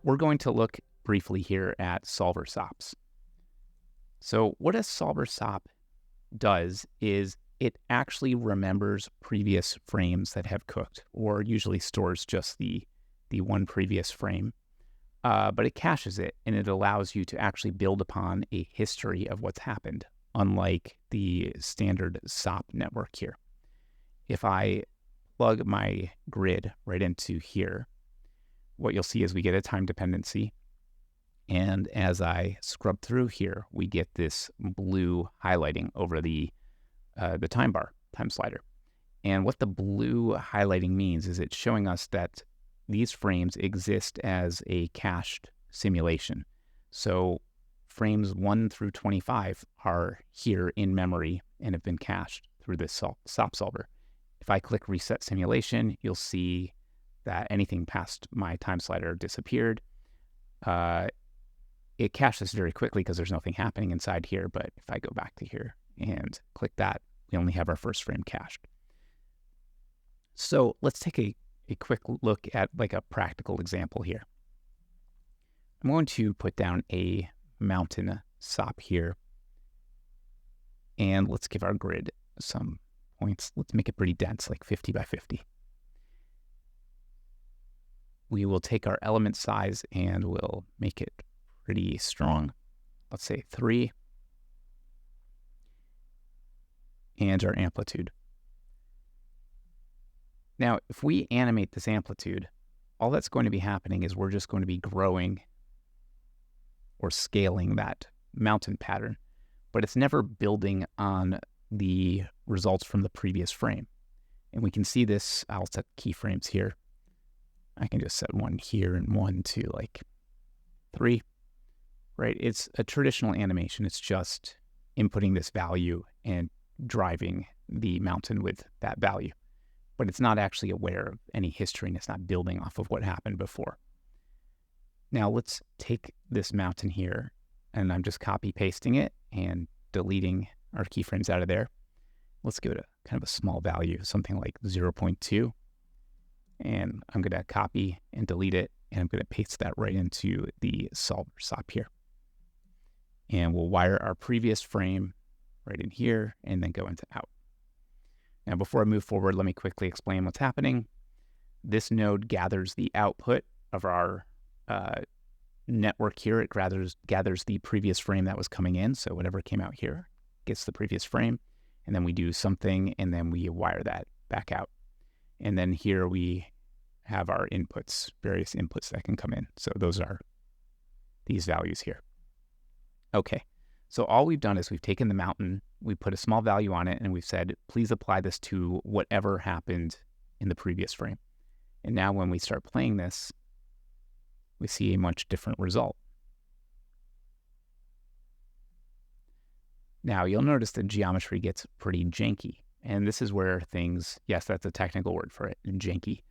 we're going to look briefly here at SolverSOPS. So what a SolverSOP does is it actually remembers previous frames that have cooked, or usually stores just the one previous frame. But it caches it, and it allows you to actually build upon a history of what's happened, unlike the standard SOP network here. If I plug my grid right into here, what you'll see is we get a time dependency. And as I scrub through here, we get this blue highlighting over the time bar, time slider. And what the blue highlighting means is it's showing us that these frames exist as a cached simulation. So frames 1 through 25 are here in memory and have been cached through this SOP solver. If I click Reset Simulation, you'll see that anything past my time slider disappeared. It caches very quickly because there's nothing happening inside here, but if I go back to here and click that, we only have our first frame cached. So let's take a quick look at like a practical example here. I'm going to put down a mountain SOP here, and let's give our grid some points. Let's make it pretty dense, like 50 by 50. We will take our element size and we'll make it pretty strong. Let's say 3. And our amplitude. Now, if we animate this amplitude, all that's going to be happening is we're just going to be growing or scaling that mountain pattern, but it's never building on the results from the previous frame. And we can see this. I'll set keyframes here. I can just set 1 here and 1 to like 3, right? It's a traditional animation. It's just inputting this value and driving the mountain with that value. But it's not actually aware of any history, and it's not building off of what happened before. Now let's take this mountain here, and I'm just copy pasting it and deleting our keyframes out of there. Let's give it a kind of a small value, something like 0.2. And I'm going to copy and delete it, and I'm going to paste that right into the SolverSOP here. And we'll wire our previous frame right in here and then go into out. Now, before I move forward, let me quickly explain what's happening. This node gathers the output of our network here. It gathers the previous frame that was coming in. So whatever came out here gets the previous frame. And then we do something, and then we wire that back out. And then here we have our inputs, various inputs that can come in. So those are these values here. Okay, so all we've done is we've taken the mountain, we put a small value on it, and we've said, please apply this to whatever happened in the previous frame. And now when we start playing this, we see a much different result. Now you'll notice the geometry gets pretty janky. And this is where things, yes, that's a technical word for it, janky.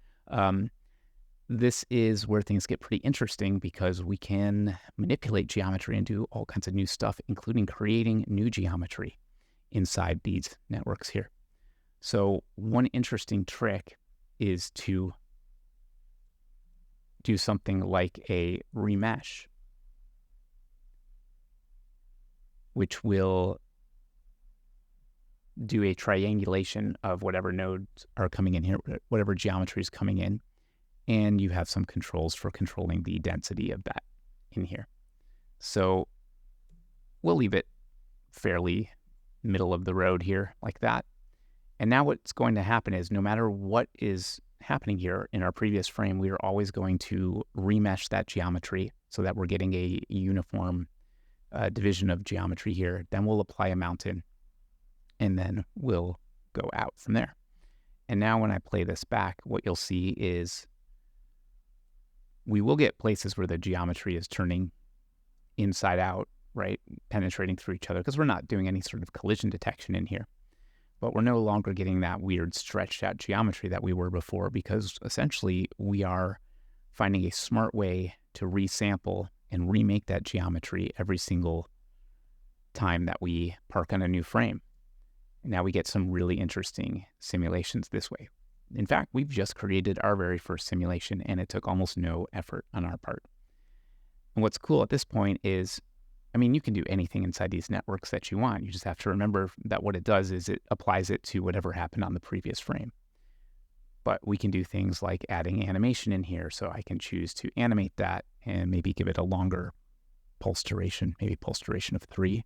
This is where things get pretty interesting because we can manipulate geometry and do all kinds of new stuff, including creating new geometry inside these networks here. So one interesting trick is to do something like a remesh, which will do a triangulation of whatever nodes are coming in here, whatever geometry is coming in, and you have some controls for controlling the density of that in here. So we'll leave it fairly middle of the road here like that. And now what's going to happen is no matter what is happening here in our previous frame, we are always going to remesh that geometry so that we're getting a uniform division of geometry here. Then we'll apply a mountain, and then we'll go out from there. And now when I play this back, what you'll see is we will get places where the geometry is turning inside out, right? Penetrating through each other, because we're not doing any sort of collision detection in here. But we're no longer getting that weird stretched out geometry that we were before, because essentially we are finding a smart way to resample and remake that geometry every single time that we park on a new frame. And now we get some really interesting simulations this way. In fact, we've just created our very first simulation, and it took almost no effort on our part. And what's cool at this point is, I mean, you can do anything inside these networks that you want. You just have to remember that what it does is it applies it to whatever happened on the previous frame. But we can do things like adding animation in here. So I can choose to animate that and maybe give it a longer pulse duration, maybe pulse duration of 3.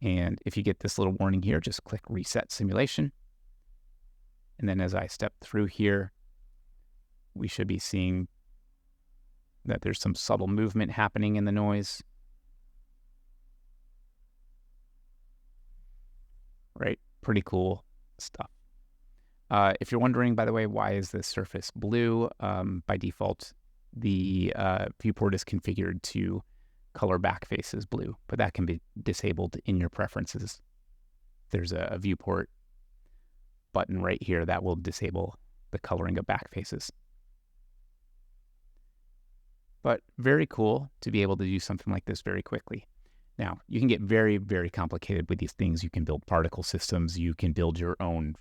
And if you get this little warning here, just click Reset Simulation. And then as I step through here, we should be seeing that there's some subtle movement happening in the noise. Right? Pretty cool stuff. If you're wondering, by the way, why is this surface blue? By default, the viewport is configured to color back faces blue, but that can be disabled in your preferences. There's a viewport button right here that will disable the coloring of back faces. But very cool to be able to do something like this very quickly. Now, you can get very, very complicated with these things. You can build particle systems. You can build your own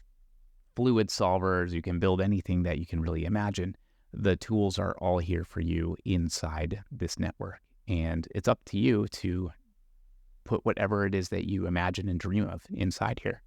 fluid solvers. You can build anything that you can really imagine. The tools are all here for you inside this network. And it's up to you to put whatever it is that you imagine and dream of inside here.